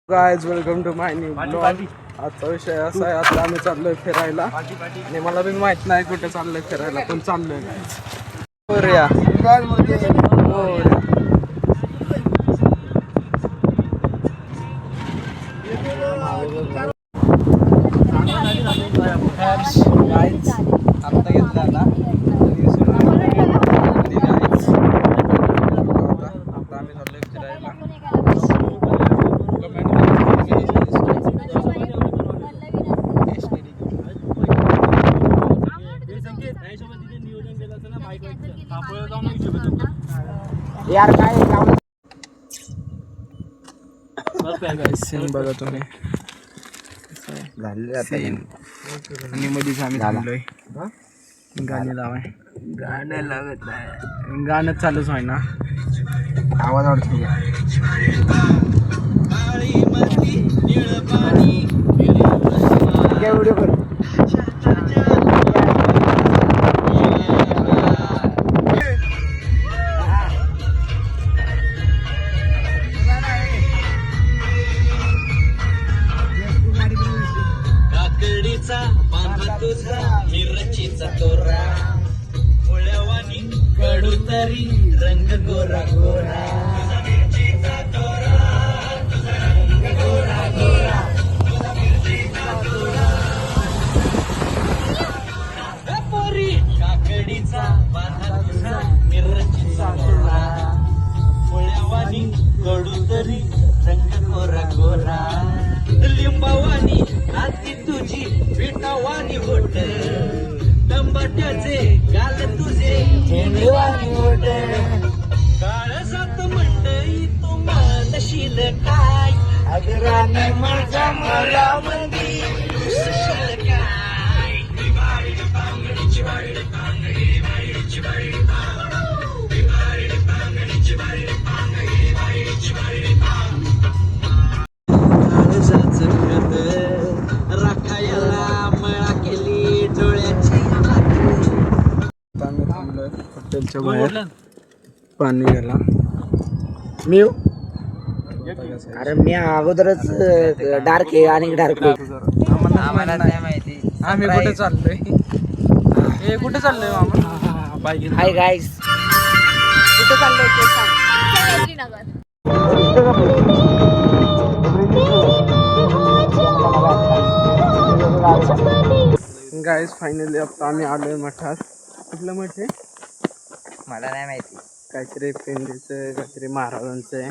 Guys welcome to my new blog. आजचा विषय असा आहे, आता आम्ही चाललोय फिरायला आणि मला बी माहित नाही कुठे चाललोय फिरायला, पण चाललोय गाइस. आता घेतला ना आता आम्ही चाललोय फिरायला. यार काय सीन बघा तुम्ही आणि मध्येच आम्ही थांबलोय. गाणी लावाय, गाणं लागत नाही, गाणं चालूच आहे ना, आवाज वाढतो. व्हिडिओ कर. काकडीचा बांधा तुझा मिरचीचा तोरा, फुलवानी कडू तरी रंग गोरा गोरा. मिरचीचा तोरा तुझा रंग गोरा गोरा, मिरचीचा तोरा. पोरी काकडीचा बांधा तुझा मिरचीचा तोरा, फुलवानी कडू तरी रंग गोरा गोरा. लिंबावानी हाती तुझी पिठावानी होट, टमाट्याचे गाल तुझे झेंडवानी होट. काळजात मंडई तू मानशील काय, अगराने माझ्या मरामंदी रुसशील काय. बारीड पांगडीची बारीड पांगडी बारीडची बारीड पांगडी बारीड पांगडीची बारीड पांगडी बारीडची बारीड पांगडी. राखायला मळा केली डोळ्याची. आम्ही थांबलोय हॉटेलच्या बाहेर पाणी घ्यायला. मी अरे मी अगोदरच डार्क आहे आणि डार्क आम्हाला नाही माहिती आम्ही कुठे चाललोय. हे कुठे चाललोय मामा? बाईक. हाय गाईस, कुठे चाललोय ते सांग. गाईस फायनली आता आम्ही आलोय मठात. कुठलं मठ आहे मला नाही माहिती, काहीतरी पेंडीचं काहीतरी महाराजांचं आहे.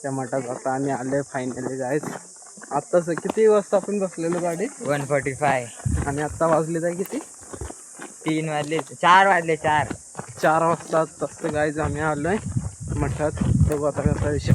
त्या मठात आता आम्ही आलोय फायनली गाईस. आत्ताच किती वाजता आपण बसलेलो गाडी? 1:45 आणि आत्ता वाजले जाय किती? 3 वाजले, 4 वाजले, 4 वाजता तसं गाईज आम्ही आलोय मठात. बघू आता कसा विषय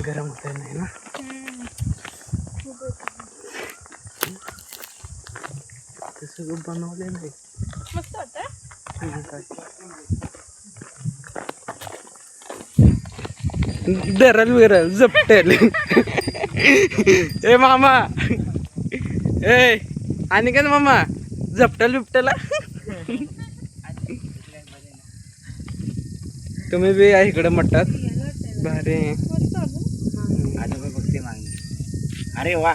गरम होत नाही ना. ते सगळं बनवलेलं आहे मस्त वाटतं. डरल बिरल झपटेल. ए मामा, ए आणि काय मामा झपटेल बिपटेला. तुम्ही बी या इकडे मठात, भारी. भक्ती मागणी. अरे वा,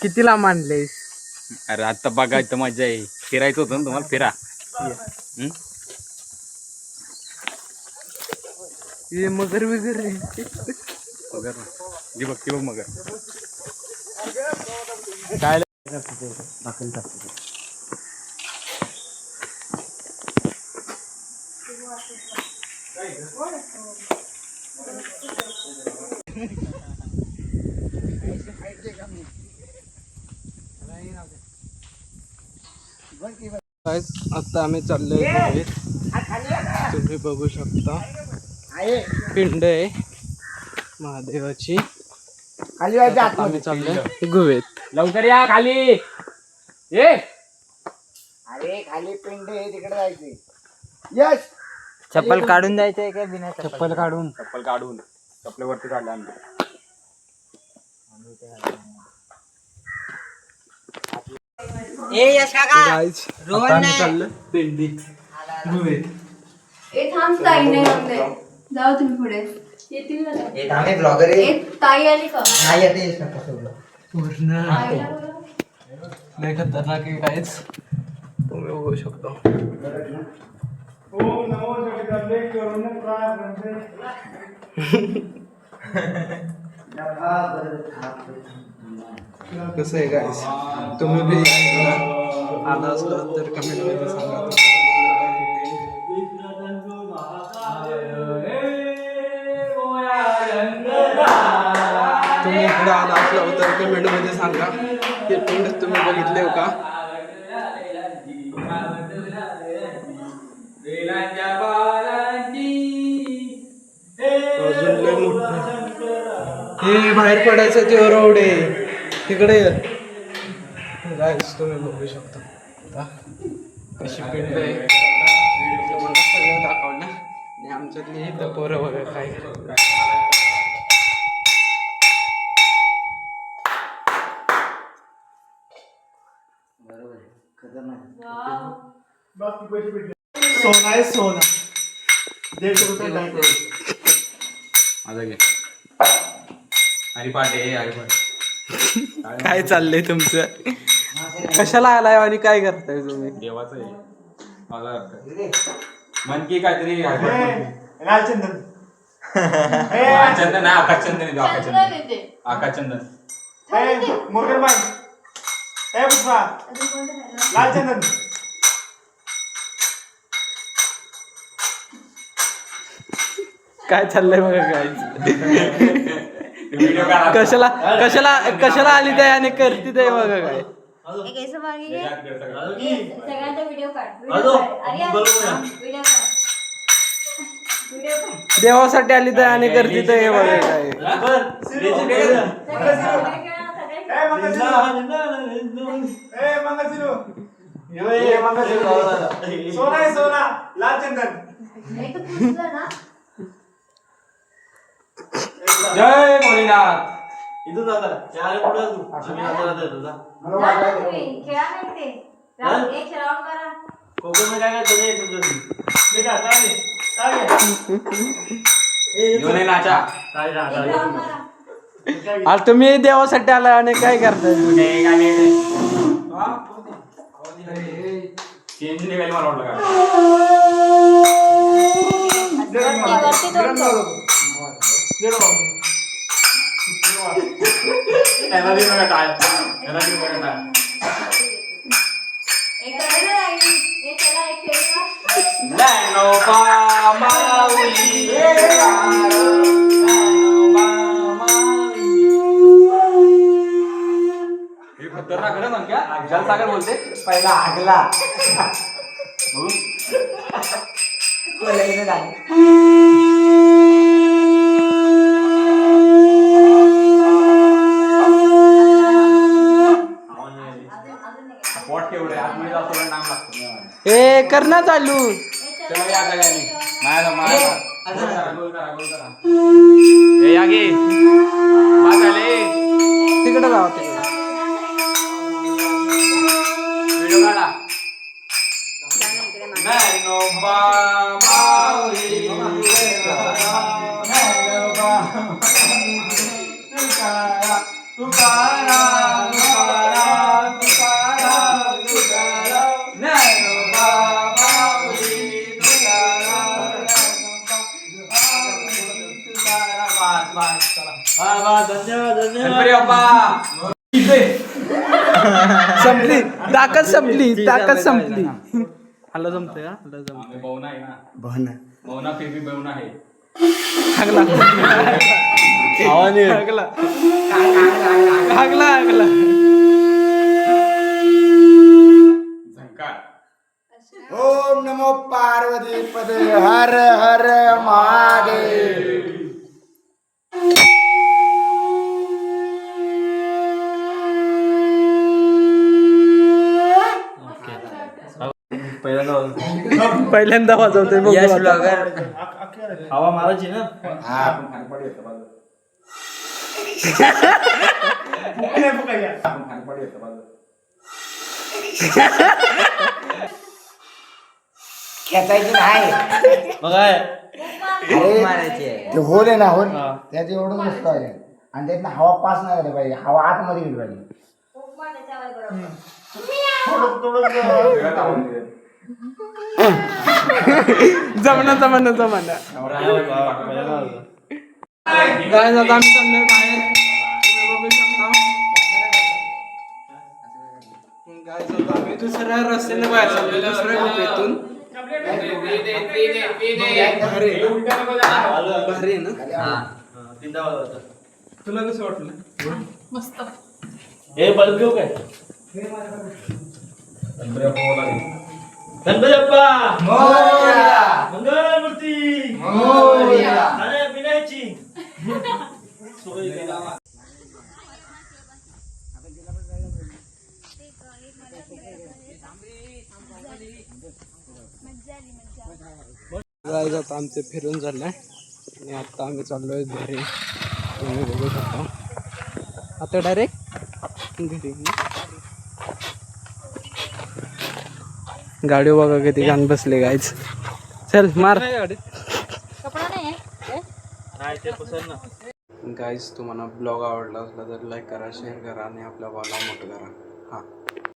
किती लांब आणलेस? अरे आता बघा इथं मजा आहे, फिरायचं होतं ना तुम्हाला, फिरा. मगर वगैरे मगर जी बघती बघ मगर काय भाकरी टाकतो. आता आम्ही चाललोय गुहेत. तुम्ही बघू शकता पिंड आहे महादेवाची. आम्ही चाललोय गुहेत. लवकर या खाली ये. अरे खाली पिंड आहे, तिकडे जायचंय. यस, चप्पल काढून जायचंय का बिना चप्पल काढून? चप्पल काढून चप्पलेवरती काढला आम्ही. ए यश काका गाईज रोहन आता आम्ही नाही. चाललं पेंडी धुळे. ए थांब ताई नाही थांबले जाऊ तुम्ही पुढे येतील ना त्या. ए थांबे ब्लॉगर ए ताई आली का नाही येते यश काका सोबत. पूर्ण आईला बोलव. लय खतरनाक आहे काहीच तुम्ही बघू शकतो. कसं आहे गाईस तुम्ही बी आला असला तर कमेंट मध्ये सांगा. तुम्ही इकडे आला असला तर कमेंट मध्ये सांगा हे पिंड तुम्ही बघितले हो का. अजून लय मोठं हे बाहेर पडायचं ते रोड आहे तिकडे. गाईस तुम्ही बघू शकता आता कशी पिंड आहे. तुम्हाला सगळं दाखवलं आणि आमच्यातली इथं पोरं बघा काय करतात. सोना आहे सोना. 150 रुपये डायमंड. माझा घे हरिपाठ आहे हरिपाठ. काय चाललंय तुमचं कशाला आलाय आणि काय करताय तुम्ही. देवाचं आहे माझा अर्थ. मन की काहीतरी हरिपाठ ए, म्हणते. लालचंदन. ए, आकाशचंदन नाही आकाशचंदन आहे तो, चंदन आकाशचंदन येते आकाशचंदन. ए, मोगरबाई. ए, पुष्पा. अजून कोणतं राहिलं? लालचंदन. काय चाललंय बघा काय व्हिडिओ काढा. कशाला कशाला कशाला आली ते आणि करते ते बघा काय. एक ऐसा मागे घे. याद कर सगळं. ये, सगळ्यांचा व्हिडिओ काढ व्हिडिओ काढ. अरे व्हिडिओ काढ व्हिडिओ काढ. देवासाठी आली ते आणि करते ते हे बघा काय. सगळे सगळे खेळा, सगळे ए, मंगळसिरू. ए, मंगळसिरू. ए, मंगळसिरू. सोना आहे सोना. लालचंदन. एक तर पुसलं ना जय भोलेनाथ. मला जा वाटायला ना तुम्ही खेळा नाही ते राऊंड एक राऊंड मारा. दे का, चालेल. चालेल. येऊ नये नाचा. एक राऊंड मारा. आज तुम्ही देवासाठी आलाय आणि काय करताय. चेंज निघाली मला वाटलं का. वरती तोडतो. दे रो. त्याला देऊ नका टाळ. त्याला देऊ नका टाळ. एक कडे ना राहिली. एक चला एक खेळ मार. लॅनोबा माऊली. हे खतरनाक आहे ना म्हणक्या. जलसागर बोलते. पहिला आगला बघू. बोलायचं झालं. पोट केवढे आतमध्ये जातो पण नाम लागतो. ए कर ना चालू. चला या सगळ्यांनी. माझा गोल करा गोल करा. ए आगे बात आले. तिकडे जावा तिकडे. व्हिडिओ काढा. लॅनोबा माऊली. लॅनोबा तुकाराम तुकाराम तुकाराम तुकाराम तुकाराम. लॅनोबा माऊली तुकाराम तुकाराम. बस बस चला. गणपती बाप्पा. संपली ताकद संपली ताकद संपली. आला जमतंय का आला जमतंय. आम्ही बहुना आहे ना. बहना बहुना फिर भी बहुना आहे. हागला हागला हागला हागला. झंकार. ओम नमो पार्वती पदे हर हर महादेव. पहिल्यांदा वाजवतोय बघू यश आता. ब्लॉगर. हवा मारायची ना. हा फुकाया. खेचायची नाही बघा अरे मारायची आहे. ते होल आहे ना होल त्यात एवढं मस्त आहे आणि त्यातनं हवा पास नाही झाली पाहिजे हवा आतमध्ये गेली पाहिजे उपमा त्याच्यावर बरोबर. जमणं काय आता आम्ही चाललोय बाहेर तुम्ही बघू शकता काय आता आम्ही दुसऱ्या रस्त्याने बाहेर चाललोय दुसऱ्या गुफेतून भारी आहे ना तुला कसं वाटलं हे बल्ब घेऊ काय गणपती बाप्पा मंगलमूर्ती खाण्या पिण्याची गाईज आता आमचे फिरून झालंय आणि आता आम्ही चाललोय घरी तुम्ही बघू शकता आता डायरेक्ट घरी गाडी बघा किती घाण बसले गाईज चल मार कपडा नाही आहे? गाईज तुम्हाला ब्लॉग आवडला असला तर लाईक करा शेअर करा आणि आपल्या भावाला मोठं करा हां